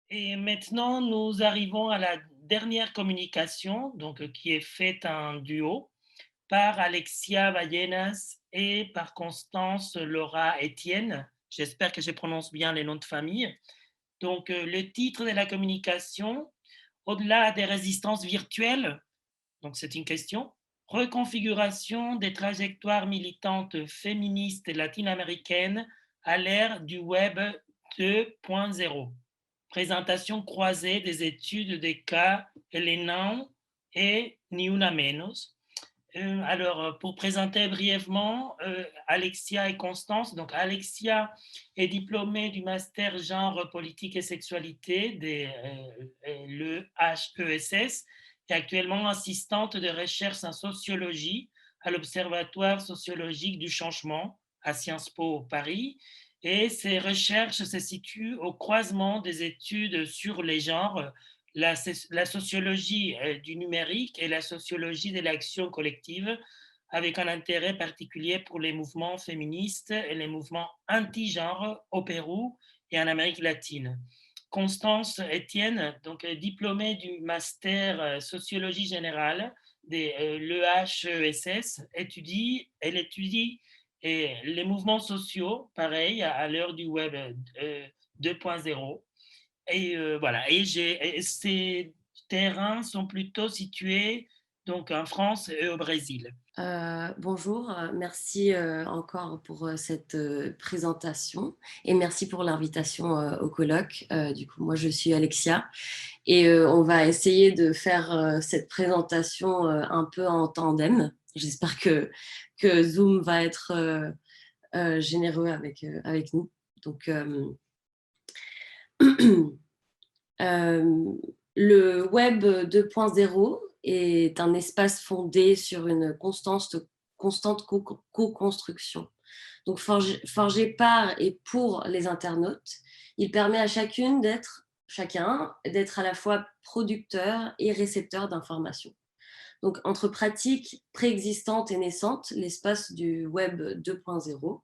Et maintenant, nous arrivons à la dernière communication, donc qui est faite en duo par Alexia Ballenas et par Constance Laura Etienne. J'espère que je prononce bien les noms de famille. Donc, le titre de la communication, au-delà des résistances virtuelles, donc c'est une question, reconfiguration des trajectoires militantes féministes latino-américaines à l'ère du Web 2.0. Présentation croisée des études des cas Elenão et Ni Una Menos. Alors, pour présenter brièvement, Alexia et Constance. Donc, Alexia est diplômée du master genre politique et sexualité de l'EHESS et actuellement assistante de recherche en sociologie à l'Observatoire sociologique du changement à Sciences Po Paris. Et ses recherches se situent au croisement des études sur les genres, la sociologie du numérique et la sociologie de l'action collective, avec un intérêt particulier pour les mouvements féministes et les mouvements anti-genre au Pérou et en Amérique latine. Constance Etienne, donc diplômée du master sociologie générale de l'EHESS, elle étudie les mouvements sociaux, pareil, à l'heure du web 2.0. Et voilà. Et ces terrains sont plutôt situés donc en France et au Brésil. Bonjour, merci encore pour cette présentation et merci pour l'invitation au colloque. Du coup, moi, je suis Alexia et on va essayer de faire cette présentation un peu en tandem. J'espère que Zoom va être généreux avec nous. Donc, euh, le Web 2.0 est un espace fondé sur une constante co-construction. Donc forgé par et pour les internautes, il permet à chacun d'être à la fois producteur et récepteur d'informations. Donc entre pratiques préexistantes et naissantes, l'espace du Web 2.0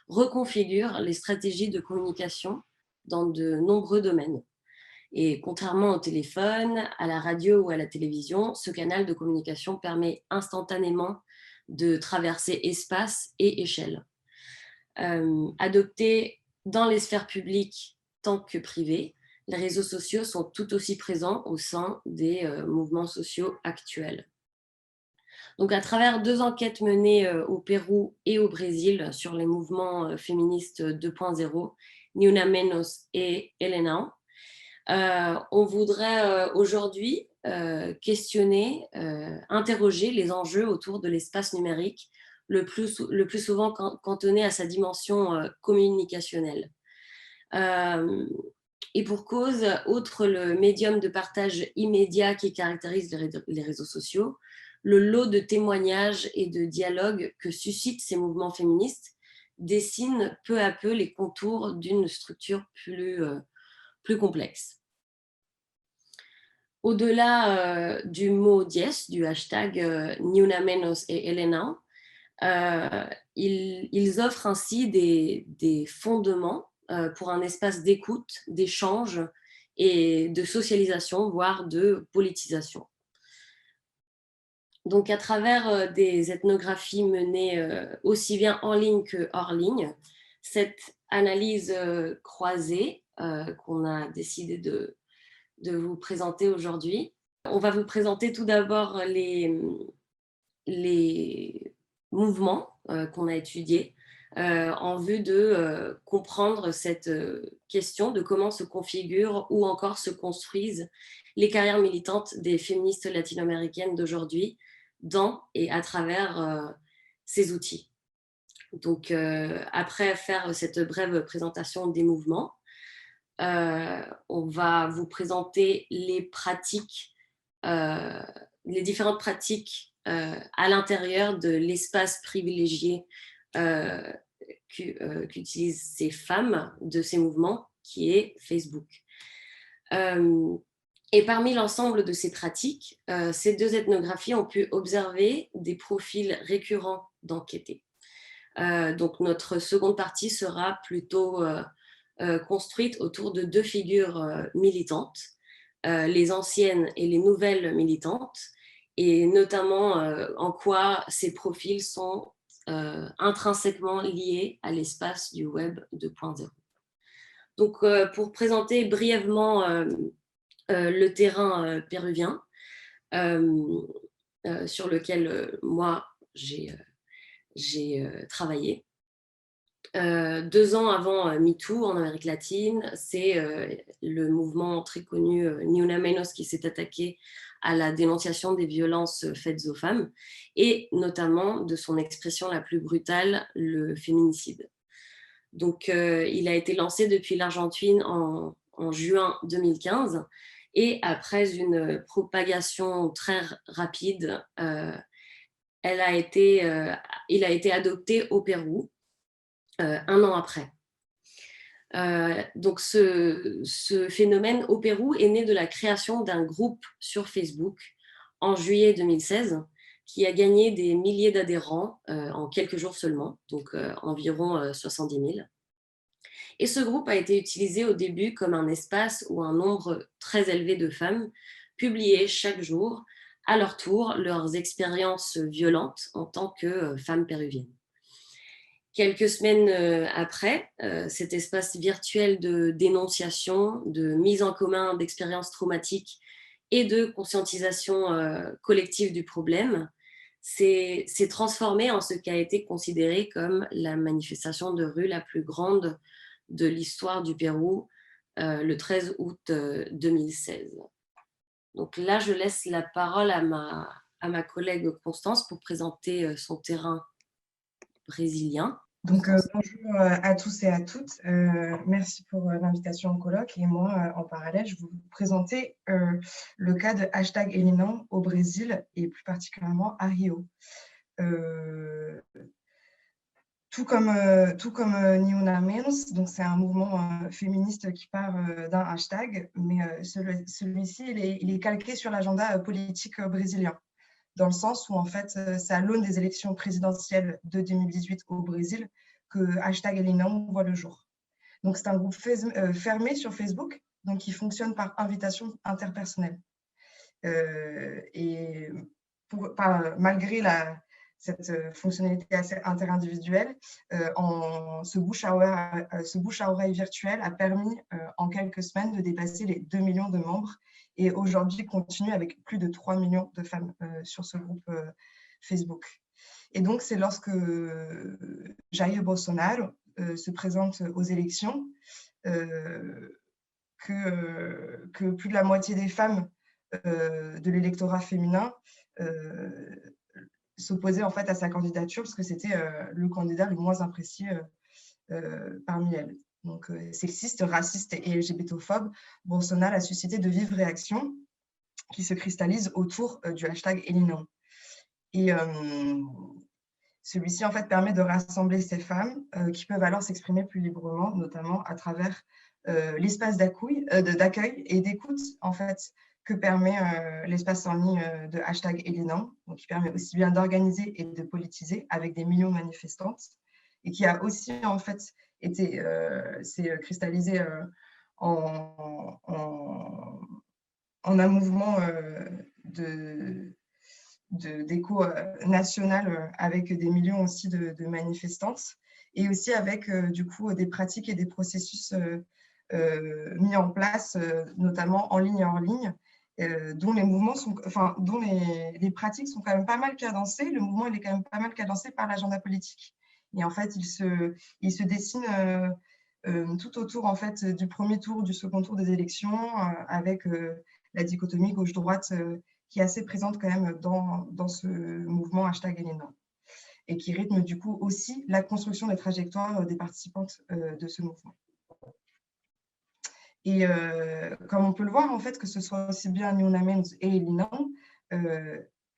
reconfigure les stratégies de communication dans de nombreux domaines. Et contrairement au téléphone, à la radio ou à la télévision, ce canal de communication permet instantanément de traverser espace et échelle. Adoptés dans les sphères publiques tant que privées, les réseaux sociaux sont tout aussi présents au sein des mouvements sociaux actuels. Donc, à travers deux enquêtes menées au Pérou et au Brésil sur les mouvements féministes 2.0, Ni Una Menos et Elena, on voudrait aujourd'hui questionner, interroger les enjeux autour de l'espace numérique, le plus souvent cantonné à sa dimension communicationnelle. Euh, et pour cause, outre le médium de partage immédiat qui caractérise les réseaux sociaux, le lot de témoignages et de dialogues que suscitent ces mouvements féministes dessine peu à peu les contours d'une structure plus complexe. Au-delà du mot dièse, du hashtag Ni Una Menos et Elena, ils offrent ainsi des fondements pour un espace d'écoute, d'échange et de socialisation, voire de politisation. Donc, à travers des ethnographies menées aussi bien en ligne que hors ligne, cette analyse croisée qu'on a décidé de vous présenter aujourd'hui. On va vous présenter tout d'abord les mouvements qu'on a étudiés en vue de comprendre cette question de comment se configurent ou encore se construisent les carrières militantes des féministes latino-américaines d'aujourd'hui dans et à travers ces outils. Donc, après faire cette brève présentation des mouvements, on va vous présenter euh, les différentes pratiques à l'intérieur de l'espace privilégié euh, qu'utilisent ces femmes de ces mouvements, qui est Facebook. Euh, et parmi l'ensemble de ces pratiques, ces deux ethnographies ont pu observer des profils récurrents d'enquêtés. Donc notre seconde partie sera plutôt construite autour de 2 figures militantes, les anciennes et les nouvelles militantes, et notamment en quoi ces profils sont intrinsèquement liés à l'espace du Web 2.0. Donc, pour présenter brièvement le terrain péruvien, sur lequel moi j'ai travaillé. 2 ans avant MeToo en Amérique latine, c'est le mouvement très connu Ni Una Menos qui s'est attaqué à la dénonciation des violences faites aux femmes et notamment de son expression la plus brutale, le féminicide. Donc, il a été lancé depuis l'Argentine en juin 2015 et après une propagation très rapide, il a été adopté au Pérou 1 an après. Donc ce phénomène au Pérou est né de la création d'un groupe sur Facebook en juillet 2016 qui a gagné des milliers d'adhérents en quelques jours seulement, donc environ 70 000. Et ce groupe a été utilisé au début comme un espace où un nombre très élevé de femmes publiaient chaque jour, à leur tour, leurs expériences violentes en tant que femmes péruviennes. Quelques semaines après, cet espace virtuel de dénonciation, de mise en commun d'expériences traumatiques et de conscientisation collective du problème s'est transformé en ce qui a été considéré comme la manifestation de rue la plus grande de l'histoire du Pérou le 13 août 2016. Donc là, je laisse la parole à ma collègue Constance pour présenter son terrain brésilien. Donc, bonjour à tous et à toutes. Merci pour l'invitation au colloque. Et moi, en parallèle, je vais vous présenter le cas de #Elinão au Brésil et plus particulièrement à Rio. Tout comme Ni Una Menos, donc c'est un mouvement féministe qui part d'un hashtag, mais celui-ci, il est calqué sur l'agenda politique brésilien, dans le sens où en fait, c'est à l'aune des élections présidentielles de 2018 au Brésil que #Elinão voit le jour. Donc c'est un groupe fermé sur Facebook, donc qui fonctionne par invitation interpersonnelle. Et malgré cette fonctionnalité assez interindividuelle, ce bouche à oreille virtuel a permis en quelques semaines de dépasser les 2 millions de membres et aujourd'hui continue avec plus de 3 millions de femmes sur ce groupe Facebook. Et donc, c'est lorsque Jair Bolsonaro se présente aux élections que plus de la moitié des femmes de l'électorat féminin s'opposaient en fait à sa candidature parce que c'était le candidat le moins apprécié parmi elles. Donc, sexiste, raciste et LGBTophobe, Bolsonaro a suscité de vives réactions qui se cristallisent autour du #Elinão. Et celui-ci, en fait, permet de rassembler ces femmes qui peuvent alors s'exprimer plus librement, notamment à travers l'espace d'accueil et d'écoute, en fait, que permet l'espace en ligne de #Elinão, donc qui permet aussi bien d'organiser et de politiser avec des millions de manifestantes, et qui a aussi, en fait, s'est cristallisé en un mouvement d'écho national avec des millions aussi de manifestantes et aussi avec du coup des pratiques et des processus mis en place, notamment en ligne et hors ligne, dont les pratiques sont quand même pas mal cadencées. Le mouvement il est quand même pas mal cadencé par l'agenda politique. Et en fait, il se dessine tout autour en fait, du premier tour, du second tour des élections, avec la dichotomie gauche-droite qui est assez présente quand même dans ce mouvement #Elinão et qui rythme du coup aussi la construction des trajectoires des participantes de ce mouvement. Et comme on peut le voir, en fait, que ce soit aussi bien Ni Una Menos et Elinão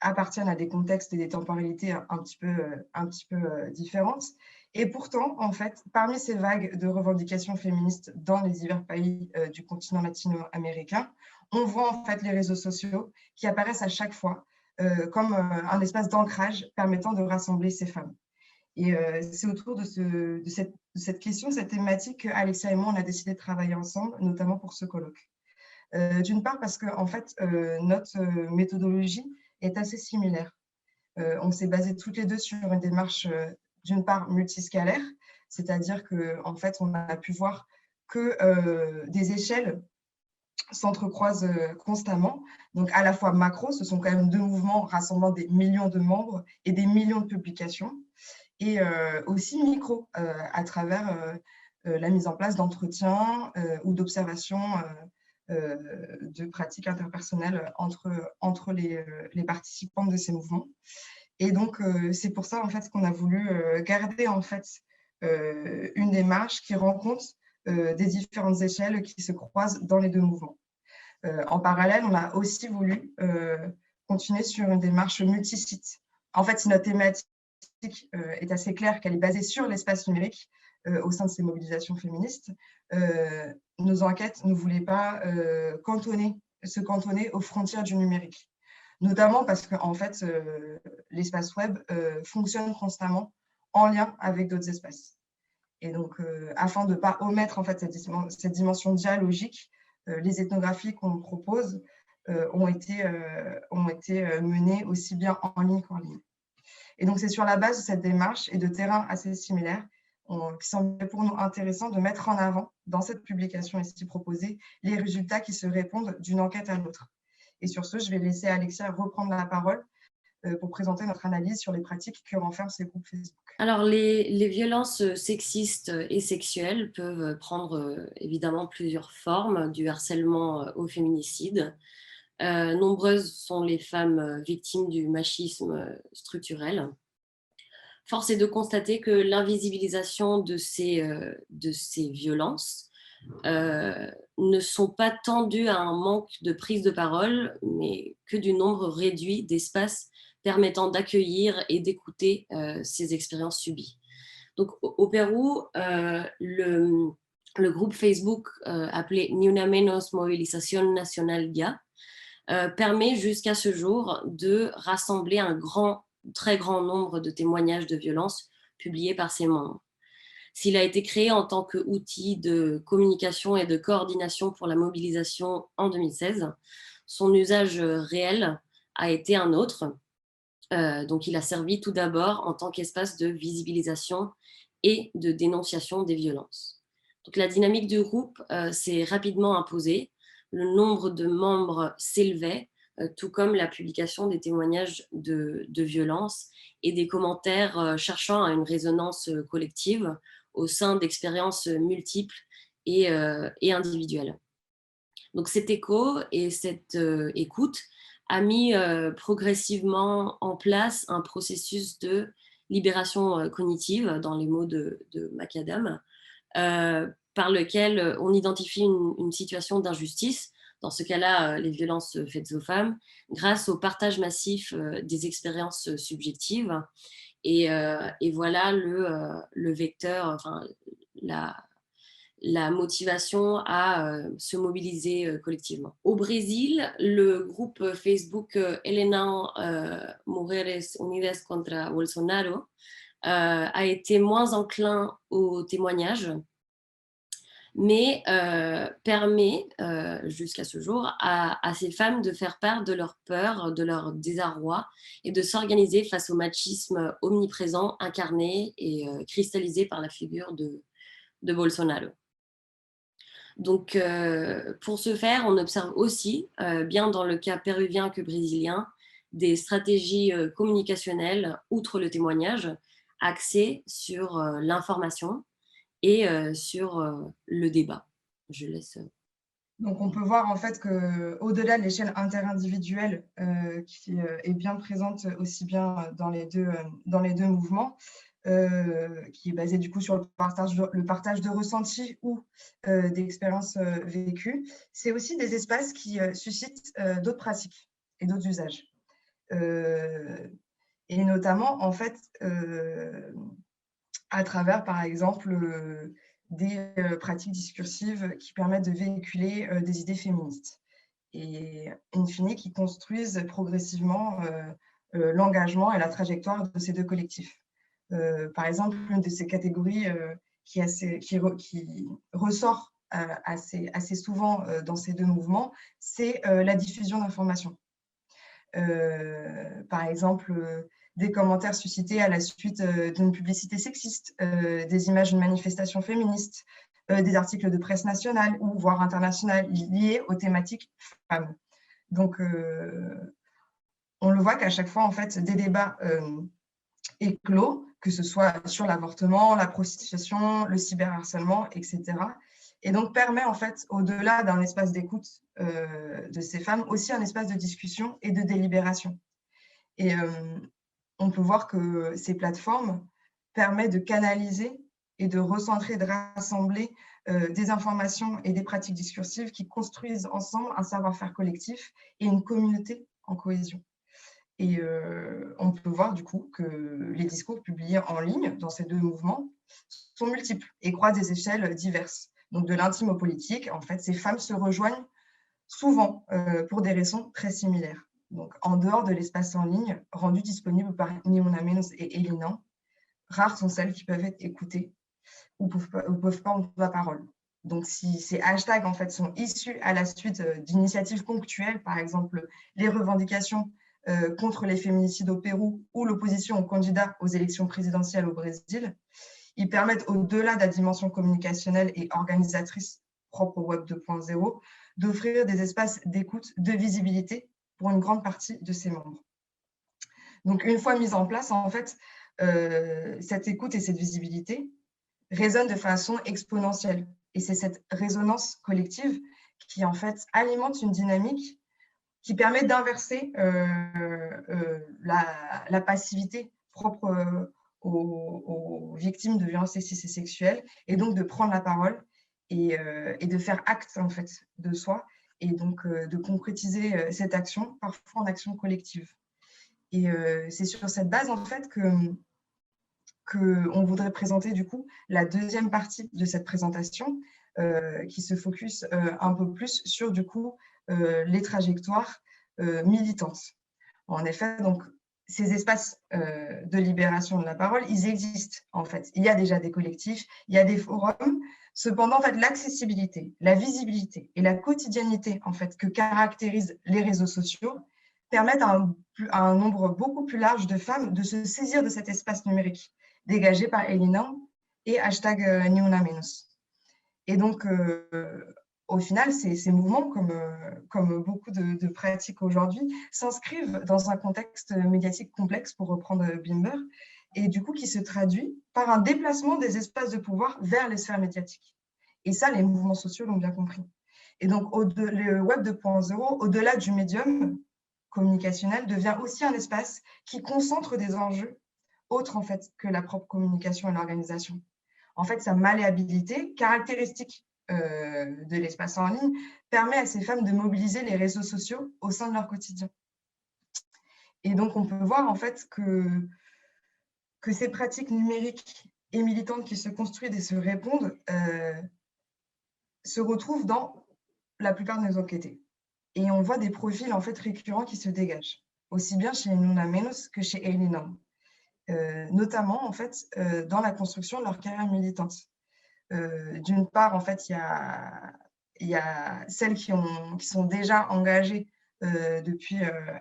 appartiennent à des contextes et des temporalités un petit peu différentes. Et pourtant, en fait, parmi ces vagues de revendications féministes dans les divers pays du continent latino-américain, on voit en fait les réseaux sociaux qui apparaissent à chaque fois comme un espace d'ancrage permettant de rassembler ces femmes. Et c'est autour de cette question, cette thématique, qu'Alexia et moi, on a décidé de travailler ensemble, notamment pour ce colloque. D'une part parce que en fait, notre méthodologie est assez similaire. On s'est basé toutes les deux sur une démarche, d'une part multiscalaire, c'est-à-dire qu'en fait, on a pu voir que des échelles s'entrecroisent constamment. Donc, à la fois macro, ce sont quand même 2 mouvements rassemblant des millions de membres et des millions de publications, et aussi micro, à travers la mise en place d'entretiens ou d'observations de pratiques interpersonnelles entre les participantes de ces mouvements. Et donc, c'est pour ça en fait qu'on a voulu garder en fait une démarche qui rend compte des différentes échelles qui se croisent dans les deux mouvements. En parallèle, on a aussi voulu continuer sur une démarche multisite. En fait, si notre thématique est assez claire, qu'elle est basée sur l'espace numérique au sein de ces mobilisations féministes, nos enquêtes ne voulaient pas se cantonner aux frontières du numérique. Notamment parce que en fait, l'espace web fonctionne constamment en lien avec d'autres espaces. Et donc, afin de ne pas omettre en fait, cette dimension dialogique, les ethnographies qu'on propose ont été menées aussi bien en ligne qu'en ligne. Et donc, c'est sur la base de cette démarche et de terrains assez similaires qui semblait pour nous intéressant de mettre en avant, dans cette publication ici proposée, les résultats qui se répondent d'une enquête à l'autre. Et sur ce, je vais laisser Alexia reprendre la parole pour présenter notre analyse sur les pratiques que renferment ces groupes Facebook. Alors, les violences sexistes et sexuelles peuvent prendre évidemment plusieurs formes, du harcèlement au féminicide. Nombreuses sont les femmes victimes du machisme structurel. Force est de constater que l'invisibilisation de ces violences ne sont pas tant dues à un manque de prise de parole, mais que du nombre réduit d'espaces permettant d'accueillir et d'écouter ces expériences subies. Donc, au Pérou, le groupe Facebook appelé Ni Una Menos Movilización Nacional Ya permet jusqu'à ce jour de rassembler un très grand nombre de témoignages de violences publiés par ses membres. S'il a été créé en tant qu'outil de communication et de coordination pour la mobilisation en 2016, son usage réel a été un autre. Donc, il a servi tout d'abord en tant qu'espace de visibilisation et de dénonciation des violences. Donc, la dynamique du groupe s'est rapidement imposée. Le nombre de membres s'élevait, tout comme la publication des témoignages de violences et des commentaires cherchant à une résonance collective au sein d'expériences multiples et individuelles. Donc cet écho et cette écoute a mis progressivement en place un processus de libération cognitive, dans les mots de Macadam, par lequel on identifie une situation d'injustice, dans ce cas-là les violences faites aux femmes, grâce au partage massif des expériences subjectives. Et voilà le vecteur, enfin, la motivation à se mobiliser collectivement. Au Brésil, le groupe Facebook Helena Mujeres Unidas contra Bolsonaro a été moins enclin au témoignage, mais permet jusqu'à ce jour à ces femmes de faire part de leur peur, de leur désarroi et de s'organiser face au machisme omniprésent, incarné et cristallisé par la figure de Bolsonaro. Donc, pour ce faire, on observe aussi, bien dans le cas péruvien que brésilien, des stratégies communicationnelles, outre le témoignage, axées sur l'information et sur le débat. Je laisse. Donc, on peut voir en fait qu'au-delà de l'échelle interindividuelle qui est bien présente aussi bien dans les deux mouvements, qui est basée du coup sur le partage de ressentis ou d'expériences vécues, c'est aussi des espaces qui suscitent d'autres pratiques et d'autres usages. Et notamment, en fait, à travers, par exemple, des pratiques discursives qui permettent de véhiculer des idées féministes et, in fine, qui construisent progressivement l'engagement et la trajectoire de ces deux collectifs. Par exemple, une de ces catégories qui ressort assez souvent dans ces deux mouvements, c'est la diffusion d'informations. Par exemple, des commentaires suscités à la suite d'une publicité sexiste, des images d'une manifestation féministe, des articles de presse nationale ou voire internationale liés aux thématiques femmes. Donc, on le voit qu'à chaque fois, en fait, des débats éclos, que ce soit sur l'avortement, la prostitution, le cyberharcèlement, etc. Et donc permet en fait, au-delà d'un espace d'écoute de ces femmes, aussi un espace de discussion et de délibération. Et on peut voir que ces plateformes permettent de canaliser et de recentrer, de rassembler des informations et des pratiques discursives qui construisent ensemble un savoir-faire collectif et une communauté en cohésion. Et on peut voir du coup que les discours publiés en ligne dans ces deux mouvements sont multiples et croisent des échelles diverses. Donc de l'intime au politique, en fait, ces femmes se rejoignent souvent pour des raisons très similaires. Donc en dehors de l'espace en ligne rendu disponible par Ni Una Menos et Elina, rares sont celles qui peuvent être écoutées ou peuvent pas prendre la parole. Donc si ces hashtags en fait sont issus à la suite d'initiatives ponctuelles, par exemple les revendications contre les féminicides au Pérou ou l'opposition aux candidats aux élections présidentielles au Brésil, ils permettent, au-delà de la dimension communicationnelle et organisatrice propre au Web 2.0, d'offrir des espaces d'écoute, de visibilité pour une grande partie de ses membres. Donc, une fois mise en place, en fait, cette écoute et cette visibilité résonnent de façon exponentielle. Et c'est cette résonance collective qui, en fait, alimente une dynamique qui permet d'inverser la passivité propre aux victimes de violences sexistes et sexuelles, et donc de prendre la parole et de faire acte en fait de soi, et donc de concrétiser cette action, parfois en action collective. Et c'est sur cette base en fait qu'on voudrait présenter du coup la deuxième partie de cette présentation, qui se focus un peu plus sur du coup les trajectoires militantes. En effet, donc, ces espaces de libération de la parole, ils existent en fait. Il y a déjà des collectifs, il y a des forums. Cependant, en fait, l'accessibilité, la visibilité et la quotidiennité en fait que caractérisent les réseaux sociaux permettent à un nombre beaucoup plus large de femmes de se saisir de cet espace numérique dégagé par Elina et hashtag Ni Una Menos. Et donc, au final, ces mouvements, comme beaucoup de pratiques aujourd'hui, s'inscrivent dans un contexte médiatique complexe, pour reprendre Bimber, et du coup qui se traduit par un déplacement des espaces de pouvoir vers les sphères médiatiques. Et ça, les mouvements sociaux l'ont bien compris. Et donc, le Web 2.0, au-delà du médium communicationnel, devient aussi un espace qui concentre des enjeux autres en fait que la propre communication et l'organisation. En fait, sa malléabilité, caractéristique de l'espace en ligne, permet à ces femmes de mobiliser les réseaux sociaux au sein de leur quotidien. Et donc, on peut voir en fait que ces pratiques numériques et militantes qui se construisent et se répondent se retrouvent dans la plupart de nos enquêtés. Et on voit des profils en fait récurrents qui se dégagent, aussi bien chez Ni Una Menos que chez Elina. Notamment en fait dans la construction de leur carrière militante. D'une part, en fait, il y a celles qui sont déjà engagées depuis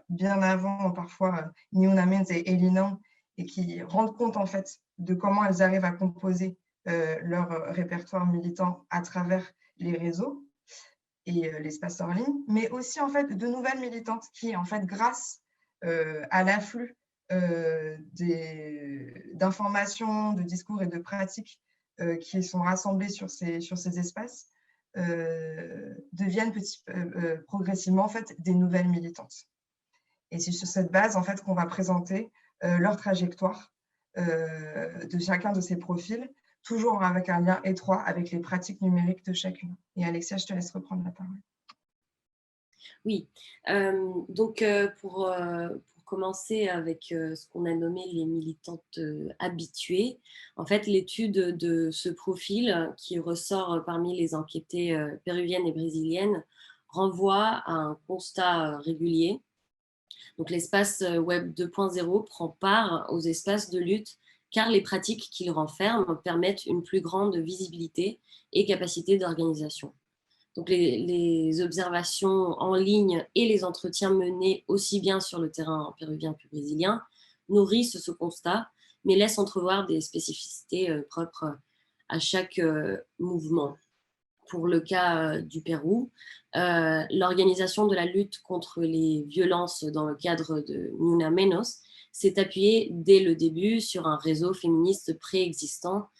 bien avant, parfois Ni Una Menos et Elina, et qui rendent compte en fait de comment elles arrivent à composer leur répertoire militant à travers les réseaux et l'espace hors ligne, mais aussi en fait de nouvelles militantes qui, en fait, grâce à l'afflux d'informations, de discours et de pratiques qui sont rassemblés sur ces espaces, deviennent progressivement en fait, des nouvelles militantes. Et c'est sur cette base en fait, qu'on va présenter leur trajectoire de chacun de ces profils, toujours avec un lien étroit avec les pratiques numériques de chacune. Et Alexia, je te laisse reprendre la parole. Oui, donc pour commencer avec ce qu'on a nommé les militantes habituées, en fait, l'étude de ce profil qui ressort parmi les enquêtées péruviennes et brésiliennes renvoie à un constat régulier. Donc l'espace Web 2.0 prend part aux espaces de lutte car les pratiques qu'ils renferment permettent une plus grande visibilité et capacité d'organisation. Donc les observations en ligne et les entretiens menés aussi bien sur le terrain péruvien que brésilien nourrissent ce constat, mais laissent entrevoir des spécificités propres à chaque mouvement. Pour le cas du Pérou, l'organisation de la lutte contre les violences dans le cadre de Ni Una Menos s'est appuyée dès le début sur un réseau féministe préexistant,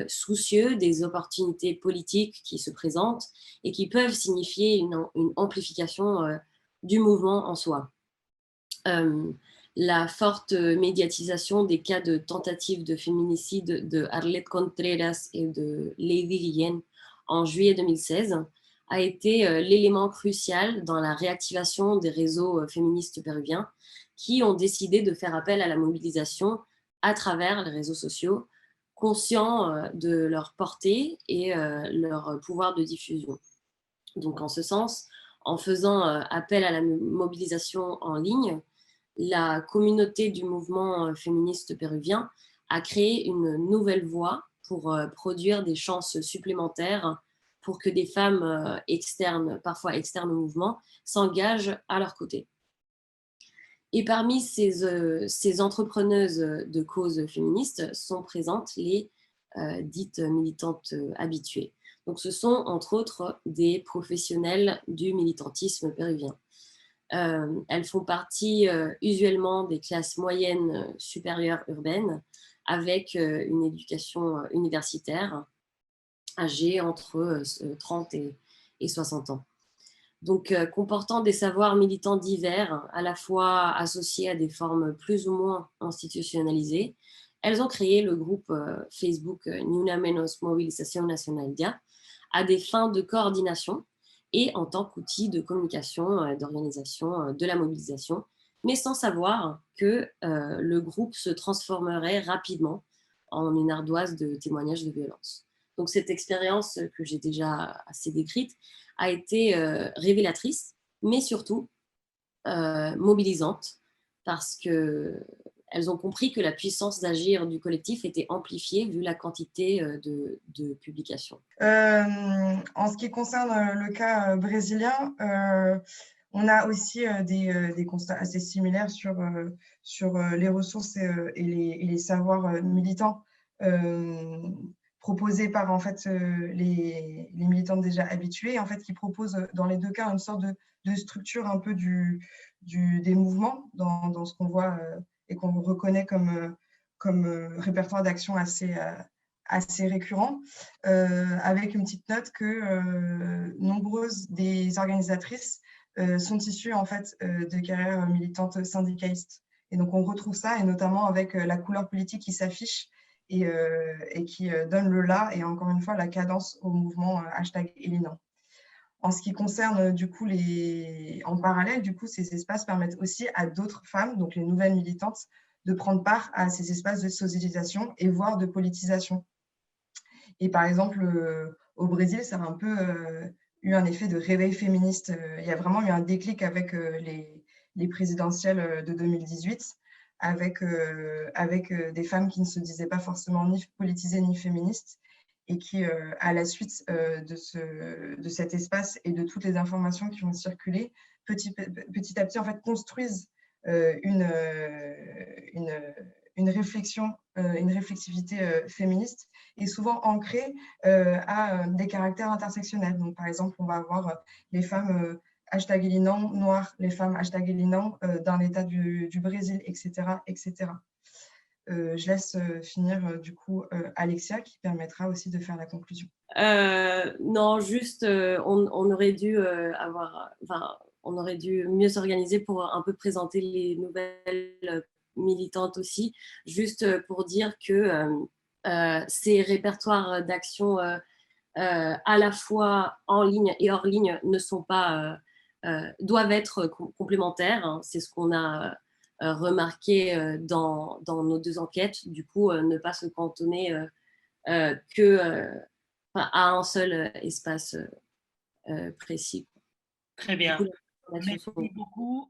soucieux des opportunités politiques qui se présentent et qui peuvent signifier une amplification du mouvement en soi. La forte médiatisation des cas de tentatives de féminicide de Arlette Contreras et de Lady Guillén en juillet 2016 a été l'élément crucial dans la réactivation des réseaux féministes péruviens qui ont décidé de faire appel à la mobilisation à travers les réseaux sociaux, conscients de leur portée et leur pouvoir de diffusion. Donc en ce sens, en faisant appel à la mobilisation en ligne, la communauté du mouvement féministe péruvien a créé une nouvelle voie pour produire des chances supplémentaires pour que des femmes externes, parfois externes au mouvement, s'engagent à leur côté. Et parmi ces entrepreneuses de causes féministes sont présentes les dites militantes habituées. Donc ce sont entre autres des professionnels du militantisme péruvien. Elles font partie usuellement des classes moyennes supérieures urbaines avec une éducation universitaire âgée entre 30 et 60 ans. Donc, comportant des savoirs militants divers, à la fois associés à des formes plus ou moins institutionnalisées, elles ont créé le groupe Facebook Ni Una Menos Movilización Nacional Dia à des fins de coordination et en tant qu'outil de communication, d'organisation de la mobilisation, mais sans savoir que le groupe se transformerait rapidement en une ardoise de témoignages de violence. Donc cette expérience que j'ai déjà assez décrite a été révélatrice, mais surtout mobilisante, parce qu'elles ont compris que la puissance d'agir du collectif était amplifiée vu la quantité de publications. En ce qui concerne le cas brésilien, on a aussi des constats assez similaires sur les ressources et les savoirs militants proposés par en fait, les militantes déjà habituées, en fait, qui proposent dans les deux cas une sorte de structure un peu des mouvements dans ce qu'on voit et qu'on reconnaît comme répertoire d'action assez récurrent, avec une petite note que nombreuses des organisatrices sont issues en fait de carrières militantes syndicalistes. Et donc on retrouve ça, et notamment avec la couleur politique qui s'affiche et qui donne le là, et encore une fois la cadence au mouvement #Elinant. En ce qui concerne du coup en parallèle, du coup, ces espaces permettent aussi à d'autres femmes, donc les nouvelles militantes, de prendre part à ces espaces de socialisation et voire de politisation. Et par exemple, au Brésil, ça a un peu eu un effet de réveil féministe. Il y a vraiment eu un déclic avec les présidentielles de 2018, avec des femmes qui ne se disaient pas forcément ni politisées ni féministes, et qui, à la suite de cet espace et de toutes les informations qui ont circulé, petit à petit, en fait, construisent une réflexion, une réflexivité féministe, et souvent ancrée à des caractères intersectionnels. Donc, par exemple, on va avoir les femmes #Elinant noires, les femmes #Elinant d'un État du Brésil, etc. etc. Je laisse finir du coup Alexia, qui permettra aussi de faire la conclusion. Non, juste on aurait dû on aurait dû mieux s'organiser pour un peu présenter les nouvelles militantes aussi, juste pour dire que ces répertoires d'action à la fois en ligne et hors ligne ne sont pas, doivent être complémentaires, hein. C'est ce qu'on a remarqué dans nos deux enquêtes. Du coup, ne pas se cantonner que à un seul espace précis. Très bien. Du coup, Merci beaucoup.